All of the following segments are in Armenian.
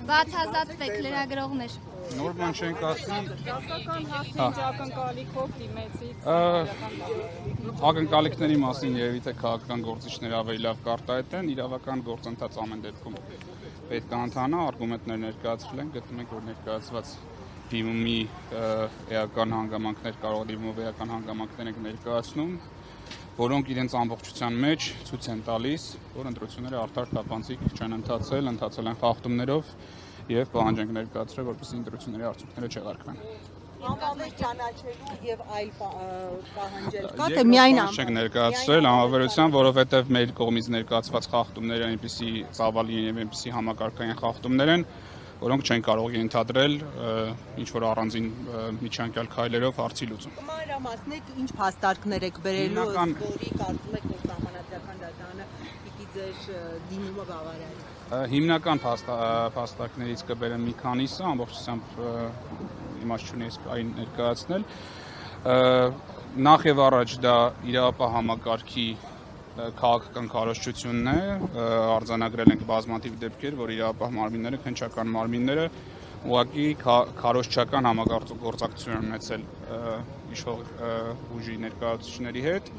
Բացազատվեք լրագրողներ։ Նոր բան չենք ասի։ Ակնկալիքների մասին երևի թե քաղաքական գործիչները ավելի լավ կարտահայտեն, իրավական գործընթաց ամեն դեպքում պետք է ընթանա, արգումենտներ ներկայացրել են, գտնում ենք, որ ներկայացված դիմումի էական հանգամանքներ կարող դիմումով էական հանգամանքներ ենք ներկայացնում, որոնք իրենց ամբողջության մեջ ցույց են տալիս, որ ընտրությունները արդար թափանցիկ չեն ընթացել են խախտումներով եւ պահանջ ենք ներկայացրել, որպեսզի ընտրությունների արդյունքները չեղարկվեն։ Անվաններ ճանաչելու եւ այլ պահանջել կա թե միայն չենք ներկայացրել անվավերության, որովհետեւ մեր կողմից ներկայացված խախտումները այնպիսի ծավալի են եւ այնպիսի համակարգային խախտումներ են, որոնք չեն կարող ենթադրել ինչ որ առանձին միջանկյալ քայլերով հարցի լուծում։ Մանրամասնեք ինչ փաստարկներ եք բերելու, որի կարծում եք, որ Սահմանադրական դատարանը պիտի ձեր դիմումը բավարարի։ Հիմնական փաստարկներից կբերեմ մի քանիսը, ամբողջությամբ իմաստ չունի այն ներկայացնել։ Նախ եւ առաջ դա իրավապահ համակարգի քաղաքական քարոզչությունն է, արձանագրել ենք բազմաթիվ դեպքեր, որ իրավապահ մարմինները, քննչական մարմինները ուղղակի քարոզչական համագործակցություն են ունեցել իշխող ուժի ներկայացուցիչների հետ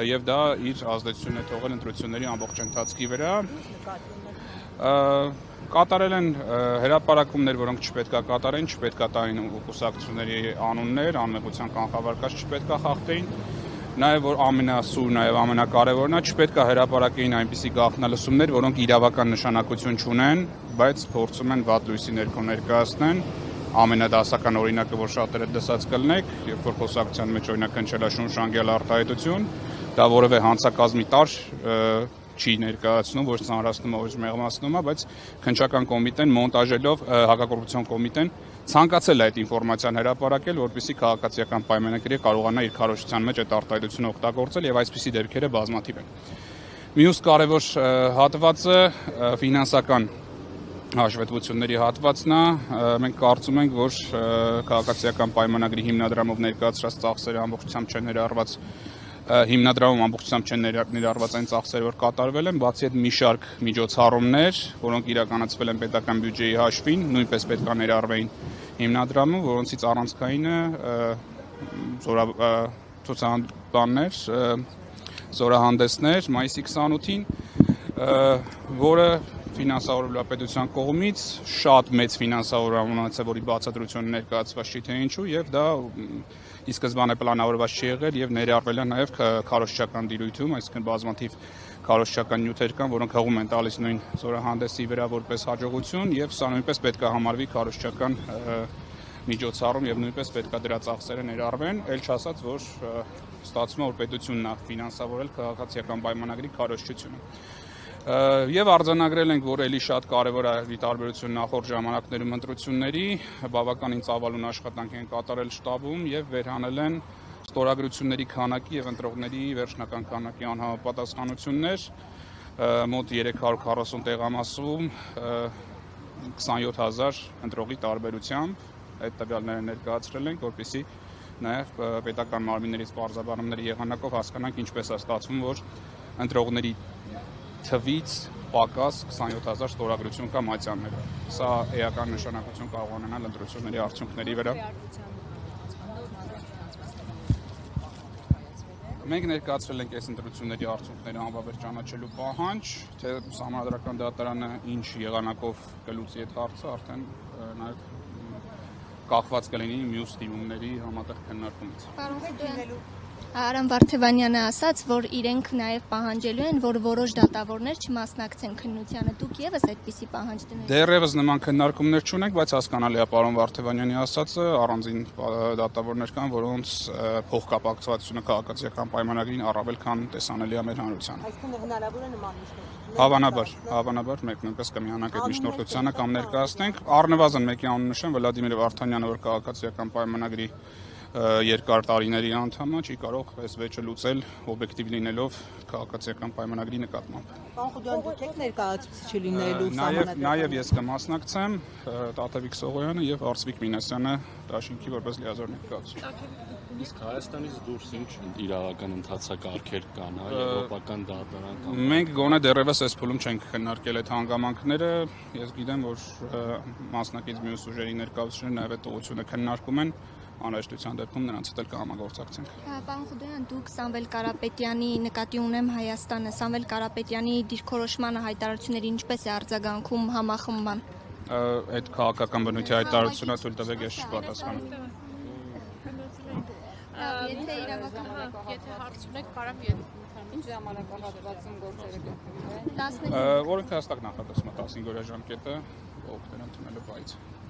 եւ դա իր ազդեցությունն է թողել ընտրությունների ամբողջ ընթացքի վրա։ Կատարել են հրապարակումներ, որոնք չպետք է կատարեն, չպետք է տային կուսակցությունների անուններ, անմեղության կանխավարկած չպետք է խախտեին, նաև որ ամենասուրն եւ ամենակարևորն է, չպետք է հրապարակեին այնպիսի գաղտնալսումներ, որոնք իրավական նշանակություն չունեն, բայց փորձում են վատ լույսի ներքո ներկայացնեն։ Ամենադասական օրինակը, որ շատերը դասած կլնեք, երբ որ խոսակցության մեջ օրինակ հնչել է շունշանգյալ արտահայտություն, դա որևէ հանցակազմի տար չի ներկայացնում, ոչ ծանրացնում, ոչ մեղմացնում, բայց քննչական կոմիտեն մոնտաժելով հակակոռուպցիոն կոմիտեն ցանկացել է այդ ինֆորմացիան հրապարակել, որպեսզի քաղաքացիական պայմանագրի կարողանա իր քարոզչության մեջ այդ արտահայտությունը օգտագործել եւ այսպիսի դեպքերը բազմաթիվ են։ Մյուս կարևոր հատվածը ֆինանսական հաշվետվությունների հատվածն է, մենք կարծում ենք, որ քաղաքացիական պայմանագրի հիմնադրամով ներկայացրած ծախսերը ամբողջությամբ չեն ներառված հիմնադրամում ամբողջությամբ չեն ներառված այն ծախսերը, որ կատարվել են, բացի այդ մի շարք միջոցառումներ, որոնք իրականացվել են պետական բյուջեի հաշվին, նույնպես պետք է ներառվեին հիմնադրամում, որոնցից առանցքայինը ցուցահանդեսներ, զորահանդեսներ մայիսի 28-ին, որը ֆինանսավորվել է պետության կողմից, շատ մեծ ֆինանսավորում ունեցել, որի բացատրությունը ներկայացված չի թե ինչու, եւ դա ի սկզբանե պլանավորված չի եղել եւ ներառվել է նաեւ քարոզչական դիրույթում, այսինքն բազմաթիվ քարոզչական նյութեր կան, որոնք հղում են տալիս նույն զորահանդեսի վրա որպես հաջողություն եւ սա նույնպես պետք է համարվի քարոզչական միջոցառում եւ նույնպես պետք է դրա ծախսերը ներառվեն, ել չասած, որ ստացվում է, որ պետությունն է ֆինանսավորել քաղաքացիական պայմանագրի քարոզչությունը։ Եվ արձանագրել ենք, որ էլի շատ կարևոր է ի տարբերություն նախորդ ժամանակներում ընտրությունների, բավականին ծավալուն աշխատանք են կատարել շտաբում եւ վերհանել են ստորագրությունների քանակի եւ ընտրողների վերջնական քանակի անհամապատասխանություններ, մոտ 340 տեղամասում 27000 ընտրողի տարբերությամբ այդ տվյալները ներկայացրել ենք, որպեսզի նաեւ պետական մարմիններից բարձրաբանումների եղանակով հասկանանք ինչպես է ստացվում, որ ընտրողների թվից պակաս 27000 ստորագրություն կա մատյանները։ Սա էական նշանակություն կարող ունենալ ընտրությունների արդյունքների վրա։ Մենք ներկայացրել ենք այս ընտրությունների արդյունքները անվավեր ճանաչելու պահանջ, թե Սահմանադրական դատարանը ինչ եղանակով կլուծի այդ հարցը, արդեն նաև կախված կլինի մյուս դիմումների համատեղ քննարկումից։ Արամ Վարդևանյանը ասաց, որ իրենք նաև պահանջելու են, որ որոշ դատավորներ չմասնակցեն քննությանը։ Դուք եւս այդպիսի պահանջ դնեք։ Դեռևս նման քննարկումներ չունենք, բայց հասկանալի է պարոն Վարդևանյանի ասածը, առանձին դատավորներ կան, որոնց փոխկապակցվածությունը քաղաքացիական պայմանագրին առավել քան տեսանելի է մեր հանրությանը։ Այսինքն հնարավոր է նման միջնորդություն։ Հավանաբար մենք նույնպես կմիանանք այդ միջնորդությանը կամ ներկայացնենք։ Առնվազն մեկի անուն նշեմ Վլադիմիր Վարդանյանը, որ քաղաքացիական պայմանագրի երկար տարիների անդամը չի կարող այս վեճը լուծել օբյեկտիվ լինելով քաղաքացիական պայմանագրի նկատմամբ։ Պարոն Խուդյան, դուք եք ներկայացուցիչ լինելու սահմանադրական։ Նաև ես կմասնակցեմ, Տաթևիկ Սողոյանը եւ Արծվիկ Մինասյանը դաշինքի որպես լիազոր ներկայացուցիչ։ Իսկ Հայաստանից դուրս ինչ իրավական ընթացակարգեր կան, եվրոպական դատարան կամ Մենք գոնե դեռևս այս փուլում չենք քննարկել այդ հանգամանքները, ես գիտեմ, որ մասնակից մյուս ուժերի ներկայացուցիչները նաև այդ ուղղությունը քննարկում են, անհրաժեշտության դեպքում նրանց հետ էլ կհամագործակցենք։ Պարոն Խուդյան, դուք Սամվել Կարապետյանի նկատի ունեմ Հայաստանը, Սամվել Կարապետյանի դիրքորոշմանը հայտարարությունների ինչպես է արձագանքում համախմբման։ Այդ քաղաքական բնույթի հայտարարությունը թույլ տվեք ես չպատասխանեմ։ Եթե իրավական Եթե հարց ունեք, կարամ ինչ ժամանակահատվածում գործերը կքննվեն։ 15 Օրենքը հստակ նախատեսում է 15 օրյա ժամկետը օգտեն ընդունելու բայից։